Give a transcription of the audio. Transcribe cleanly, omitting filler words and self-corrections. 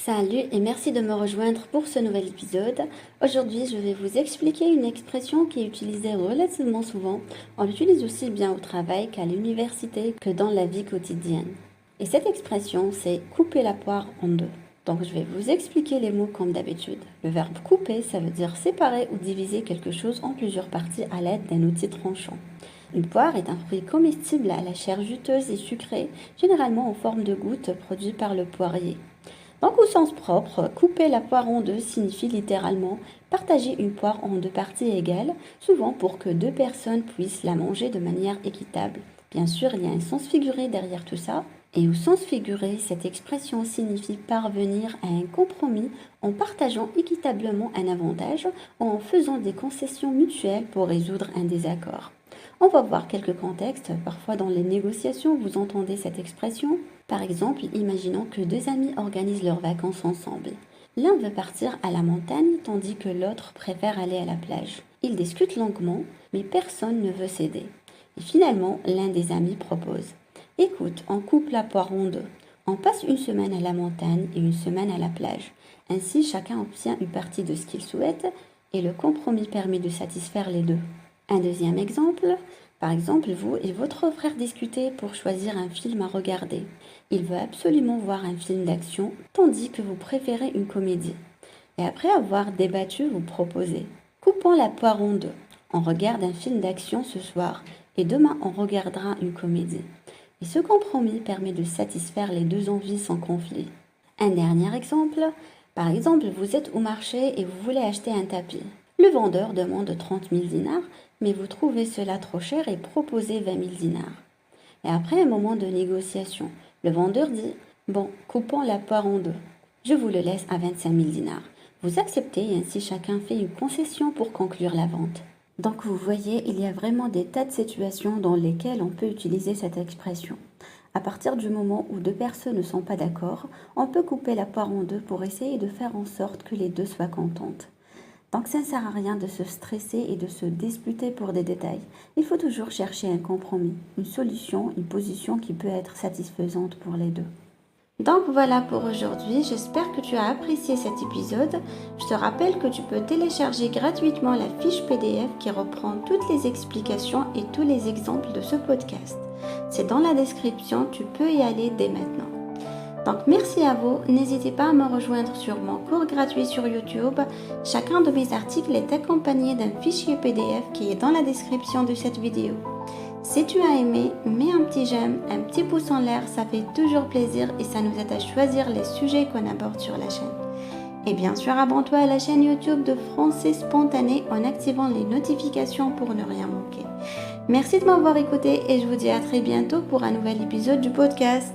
Salut et merci de me rejoindre pour ce nouvel épisode. Aujourd'hui, je vais vous expliquer une expression qui est utilisée relativement souvent. On l'utilise aussi bien au travail qu'à l'université que dans la vie quotidienne. Et cette expression, c'est couper la poire en deux. Donc, je vais vous expliquer les mots comme d'habitude. Le verbe couper, ça veut dire séparer ou diviser quelque chose en plusieurs parties à l'aide d'un outil tranchant. Une poire est un fruit comestible à la chair juteuse et sucrée, généralement en forme de gouttes produit par le poirier. Donc au sens propre, couper la poire en deux signifie littéralement partager une poire en deux parties égales, souvent pour que deux personnes puissent la manger de manière équitable. Bien sûr, il y a un sens figuré derrière tout ça. Et au sens figuré, cette expression signifie parvenir à un compromis en partageant équitablement un avantage ou en faisant des concessions mutuelles pour résoudre un désaccord. On va voir quelques contextes. Parfois dans les négociations, vous entendez cette expression. Par exemple, imaginons que deux amis organisent leurs vacances ensemble. L'un veut partir à la montagne tandis que l'autre préfère aller à la plage. Ils discutent longuement, mais personne ne veut céder. Et finalement, l'un des amis propose: écoute, on coupe la poire en deux. On passe une semaine à la montagne et une semaine à la plage. Ainsi, chacun obtient une partie de ce qu'il souhaite et le compromis permet de satisfaire les deux. Un deuxième exemple, par exemple, vous et votre frère discutez pour choisir un film à regarder. Il veut absolument voir un film d'action, tandis que vous préférez une comédie. Et après avoir débattu, vous proposez: coupons la poire en deux. On regarde un film d'action ce soir et demain on regardera une comédie. Et ce compromis permet de satisfaire les deux envies sans conflit. Un dernier exemple, par exemple, vous êtes au marché et vous voulez acheter un tapis. Le vendeur demande 30 000 dinars, mais vous trouvez cela trop cher et proposez 20 000 dinars. Et après un moment de négociation, le vendeur dit: bon, coupons la poire en deux. Je vous le laisse à 25 000 dinars. Vous acceptez et ainsi chacun fait une concession pour conclure la vente. Donc vous voyez, il y a vraiment des tas de situations dans lesquelles on peut utiliser cette expression. À partir du moment où deux personnes ne sont pas d'accord, on peut couper la poire en deux pour essayer de faire en sorte que les deux soient contentes. Donc ça ne sert à rien de se stresser et de se disputer pour des détails. Il faut toujours chercher un compromis, une solution, une position qui peut être satisfaisante pour les deux. Donc voilà pour aujourd'hui, j'espère que tu as apprécié cet épisode. Je te rappelle que tu peux télécharger gratuitement la fiche PDF qui reprend toutes les explications et tous les exemples de ce podcast. C'est dans la description, tu peux y aller dès maintenant. Donc merci à vous, n'hésitez pas à me rejoindre sur mon cours gratuit sur YouTube. Chacun de mes articles est accompagné d'un fichier PDF qui est dans la description de cette vidéo. Si tu as aimé, mets un petit j'aime, un petit pouce en l'air, ça fait toujours plaisir et ça nous aide à choisir les sujets qu'on aborde sur la chaîne. Et bien sûr, abonne-toi à la chaîne YouTube de Français Spontané en activant les notifications pour ne rien manquer. Merci de m'avoir écouté et je vous dis à très bientôt pour un nouvel épisode du podcast.